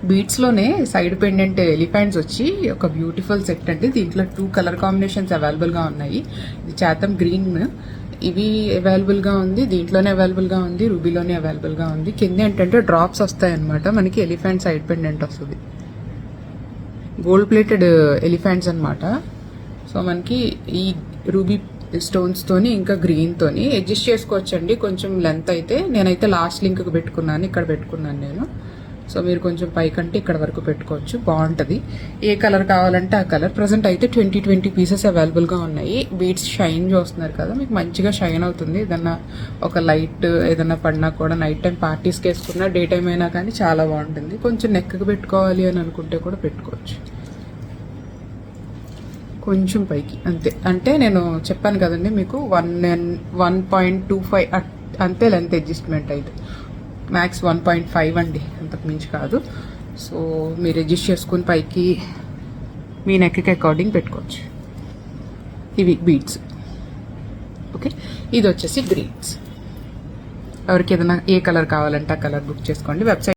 బీట్స్లోనే side pendant elephants వచ్చి ఒక beautiful set అండి. దీంట్లో 2 కలర్ కాంబినేషన్స్ అవైలబుల్గా ఉన్నాయి. ఇది చాతం గ్రీన్, ఇవి అవైలబుల్గా ఉంది, దీంట్లోనే అవైలబుల్గా ఉంది, రూబీలోనే అవైలబుల్గా ఉంది. కింద ఏంటంటే డ్రాప్స్ వస్తాయి అనమాట. మనకి ఎలిఫెంట్ సైడ్ పెండెంట్ వస్తుంది, గోల్డ్ ప్లేటెడ్ ఎలిఫెంట్స్ అనమాట. సో మనకి ఈ రూబీ స్టోన్స్ తోని ఇంకా గ్రీన్ తోని అడ్జస్ట్ చేసుకోవచ్చండి. కొంచెం లెంత్ అయితే నేనైతే లాస్ట్ లింక్ పెట్టుకున్నాను, ఇక్కడ పెట్టుకున్నాను నేను. సో మీరు కొంచెం పైకంటే ఇక్కడ వరకు పెట్టుకోవచ్చు, బాగుంటుంది. ఏ కలర్ కావాలంటే ఆ కలర్. ప్రజెంట్ అయితే 20 పీసెస్ అవైలబుల్గా ఉన్నాయి. బీడ్స్ షైన్ చూస్తున్నారు కదా, మీకు మంచిగా షైన్ అవుతుంది. ఏదన్నా ఒక లైట్ ఏదన్నా పడినా కూడా నైట్ టైం పార్టీస్కి వేసుకున్నా, డే టైం అయినా కానీ చాలా బాగుంటుంది. కొంచెం నెక్కి పెట్టుకోవాలి అని అనుకుంటే కూడా పెట్టుకోవచ్చు, కొంచెం పైకి అంతే. అంటే నేను చెప్పాను కదండి మీకు 1.25 అంతే లెంత్ అడ్జస్ట్మెంట్ అయితే, మ్యాక్స్ 1.5 అండి, అంతకు మించి కాదు. సో మీరు అడ్జస్ట్ చేసుకుని పైకి మీ నెక్కి అకార్డింగ్ పెట్టుకోవచ్చు. ఇవి బీడ్స్. ఓకే, ఇది వచ్చేసి గ్రీన్స్. ఎవరికి ఏదైనా ఏ కలర్ కావాలంటే ఆ కలర్ బుక్ చేసుకోండి. వెబ్సైట్